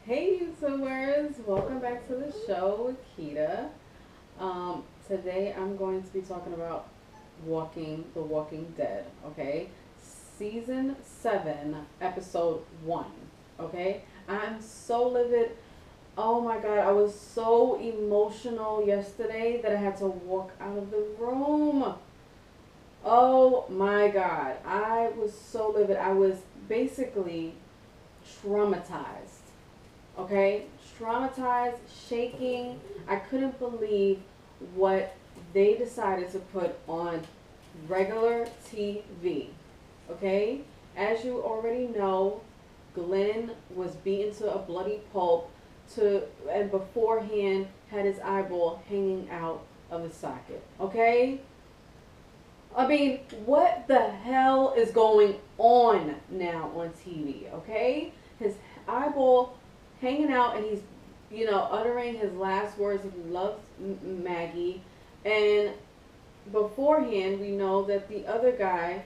Hey YouTubers, welcome back to the show with Keita. Today I'm going to be talking about The Walking Dead, okay? Season 7, Episode 1, okay? I'm so livid. Oh my god, I was so emotional yesterday that I had to walk out of the room. Oh my god, I was so livid. I was basically traumatized. Okay, traumatized, shaking. I couldn't believe what they decided to put on regular TV. Okay, as you already know, Glenn was beaten to a bloody pulp and beforehand had his eyeball hanging out of his socket. Okay, I mean, what the hell is going on now on TV? Okay, his eyeball hanging out, and he's, uttering his last words. He loves Maggie, and beforehand, we know that the other guy,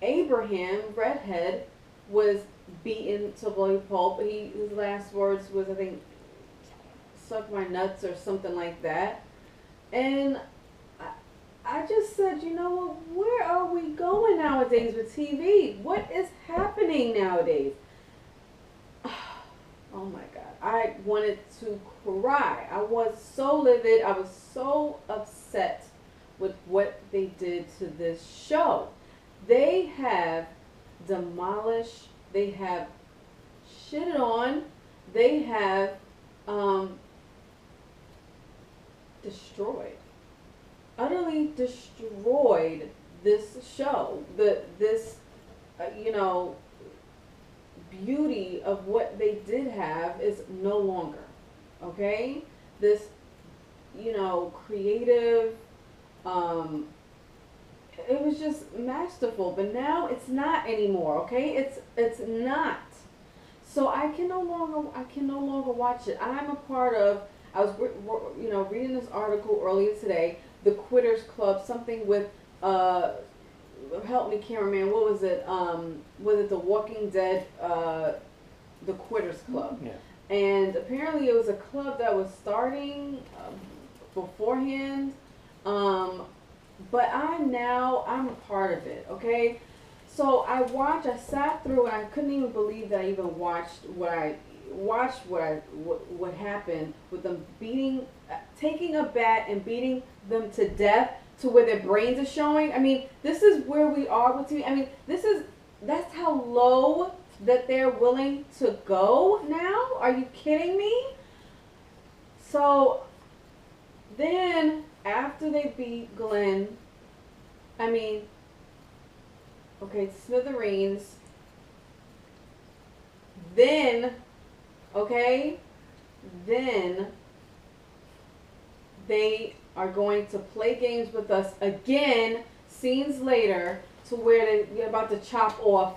Abraham, redhead, was beaten to bloody pulp. His last words was, I think, "suck my nuts" or something like that, and I just said, you know what, where are we going nowadays with TV? What is happening nowadays? Oh my God. I wanted to cry. I was so livid. I was so upset with what they did to this show. They have demolished, they have shitted on, they have um, destroyed, utterly destroyed this show. This you know beauty of what they did have is no longer. Okay, this creative, um, it was just masterful, but now it's not anymore. Okay, it's not. So I can no longer watch it. I'm a part of. I was reading this article earlier today. The Quitters Club, something with help me, cameraman. What was it? Was it The Walking Dead? The Quitters Club. Yeah. And apparently it was a club that was starting beforehand. Um, but I'm a part of it. Okay, so I sat through, and I couldn't even believe that I even what happened with them taking a bat and beating them to death to where their brains are showing. I mean, this is where we are with TV. I mean, that's how low that they're willing to go now. Are you kidding me? So then after they beat Glenn, I mean, okay, smithereens. Then, okay, then they are going to play games with us again. Scenes later, to where they're about to chop off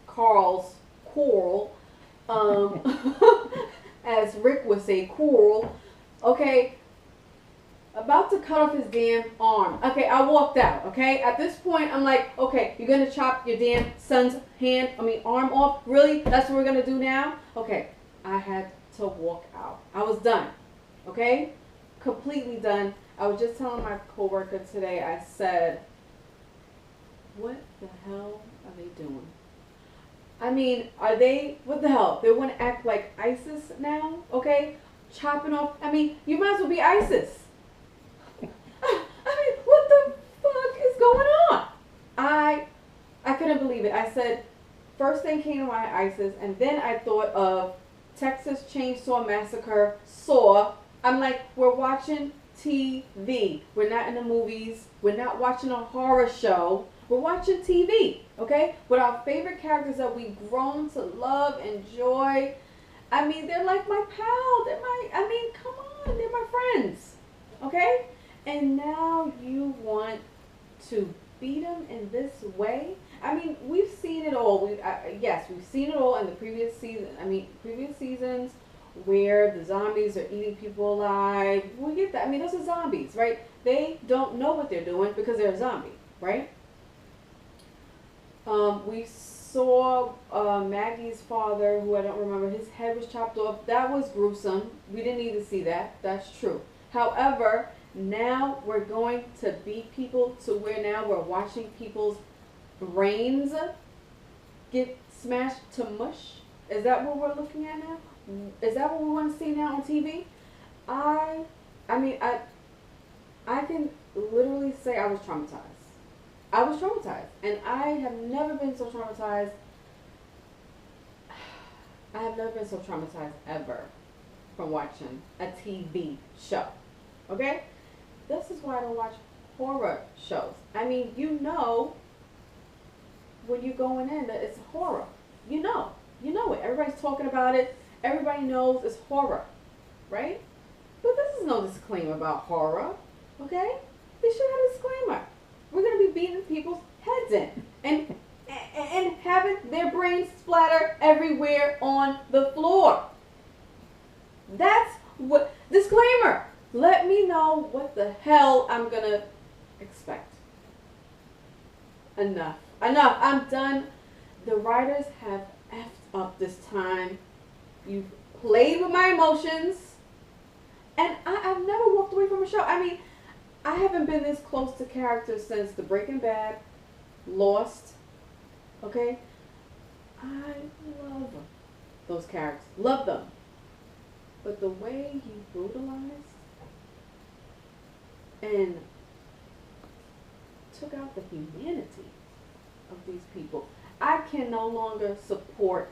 Carl's coral, um, as Rick would say, coral. Okay, about to cut off his damn arm. Okay, I walked out. Okay, at this point, I'm like, okay, you're gonna chop your damn son's arm off? Really? That's what we're gonna do now? Okay, I had to walk out. I was done. Okay, completely done. I was just telling my coworker today. I said, what the hell are they doing? I mean, what the hell? They want to act like ISIS now? Okay, chopping off. I mean, you might as well be ISIS. I mean, what the fuck is going on? I couldn't believe it. I said, first thing came to mind, ISIS, and then I thought of Texas Chainsaw Massacre, Saw. I'm like, we're watching TV. We're not in the movies. We're not watching a horror show. We're watching TV, okay? With our favorite characters that we've grown to love, enjoy. I mean, they're like my pal. Come on, they're my friends, okay? And now you want to beat them in this way? I mean, we've seen it all. Yes, we've seen it all in the previous season. Previous seasons where the zombies are eating people alive. We get that. I mean, those are zombies, right? They don't know what they're doing because they're a zombie, right? We've saw Maggie's father, who I don't remember, his head was chopped off. That was gruesome. We didn't need to see that. That's true. However, now we're going to beat people to where now we're watching people's brains get smashed to mush. Is that what we're looking at now? Is that what we want to see now on TV? I mean, I can literally say I was traumatized. I was traumatized, and I have never been so traumatized. I have never been so traumatized ever from watching a TV show. Okay? This is why I don't watch horror shows. I mean, you know when you're going in that it's horror. You know it. Everybody's talking about it. Everybody knows it's horror, right? But this is no disclaimer about horror, okay? They should have a disclaimer. We're gonna be beating people's heads in and having their brains splatter everywhere on the floor. That's what disclaimer. Let me know what the hell I'm gonna expect. Enough. I'm done. The writers have effed up this time. You've played with my emotions. And I've never walked away from a show. I mean, I haven't been this close to characters since the Breaking Bad, Lost. Okay? I love those characters. Love them. But the way he brutalized and took out the humanity of these people, I can no longer support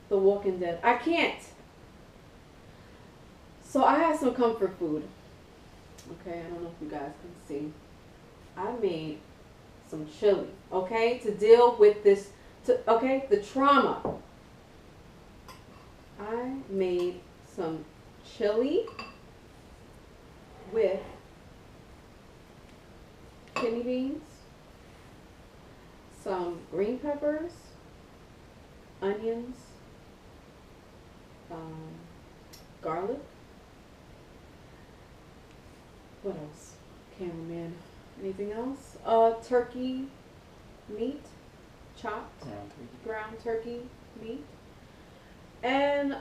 The Walking Dead. I can't. So I have some comfort food. Okay, I don't know if you guys can see. I made some chili, okay, to deal with this, the trauma. I made some chili with kidney beans, some green peppers, onions, garlic. What else? Cameraman. Anything else? Turkey meat, chopped, ground turkey meat, and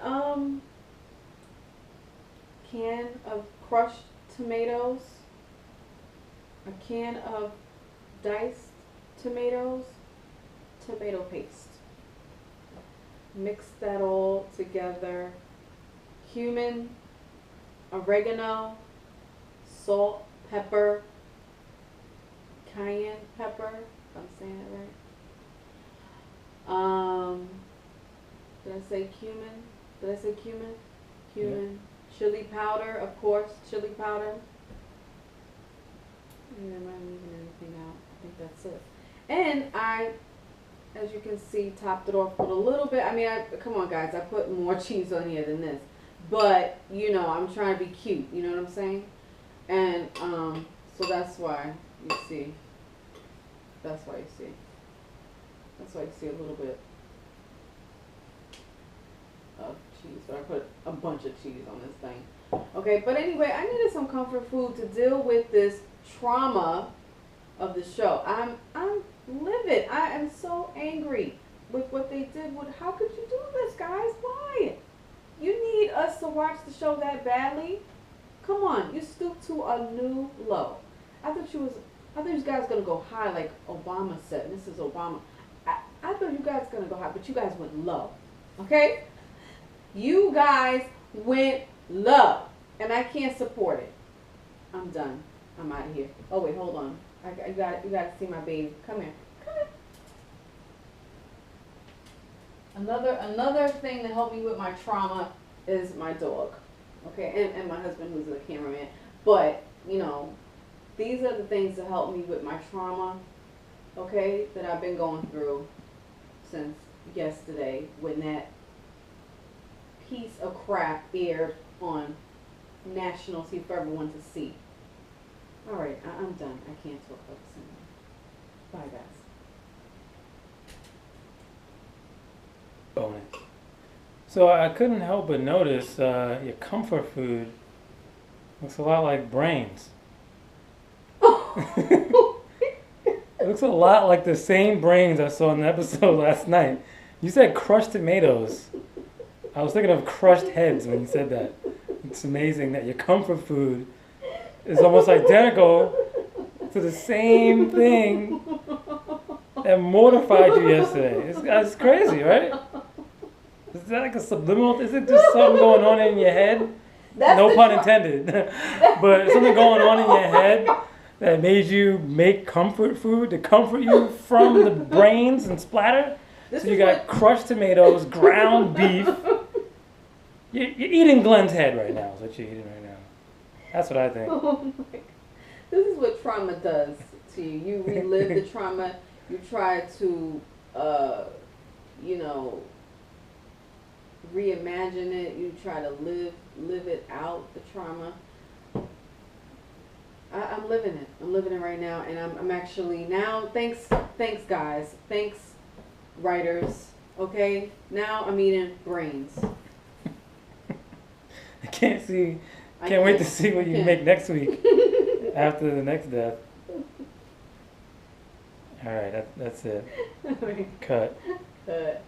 can of crushed tomatoes, a can of diced tomatoes, tomato paste. Mix that all together. Cumin, oregano, salt, pepper, cayenne pepper, if I'm saying it right. Did I say cumin? Cumin. Yeah. Chili powder, of course, chili powder. And am I leaving anything out? I think that's it. And I, as you can see, topped it off with a little bit. I mean, come on guys, I put more cheese on here than this. But, you know, I'm trying to be cute, you know what I'm saying? And so that's why you see. That's why you see a little bit of cheese. But I put a bunch of cheese on this thing. Okay, but anyway, I needed some comfort food to deal with this trauma of the show. I'm livid. I am so angry with what they did. How could you do this, guys? Why? You need us to watch the show that badly? Come on, you stooped to a new low. I thought you guys were gonna go high like Obama said, Mrs. Obama. I thought you guys were gonna go high, but you guys went low. Okay? You guys went low. And I can't support it. I'm done. I'm out of here. Oh wait, hold on. You got to see my baby. Come here. Another thing to help me with my trauma is my dog. Okay, and my husband who's the cameraman. But, you know, these are the things that help me with my trauma, okay, that I've been going through since yesterday when that piece of crap aired on national TV for everyone to see. All right, I'm done. I can't talk about this anymore. Bye, guys. Bonus. So I couldn't help but notice your comfort food looks a lot like brains. It looks a lot like the same brains I saw in the episode last night. You said crushed tomatoes. I was thinking of crushed heads when you said that. It's amazing that your comfort food is almost identical to the same thing that mortified you yesterday. It's crazy, right? Is that like a subliminal? Is it just something going on in your head? No pun intended. But something going on in your head that made you make comfort food to comfort you from the brains and splatter? So you got crushed tomatoes, ground beef. You're eating Glenn's head right now, is what you're eating right now. That's what I think. Oh my God. This is what trauma does to you. You relive the trauma. You try to, reimagine it. You try to live it out, the trauma. I'm living it. I'm living it right now, and I'm actually now. Thanks guys. Thanks writers. Okay, now I'm eating brains. I can't wait to see what you make next week after the next death. All right, that's it. Cut. Cut.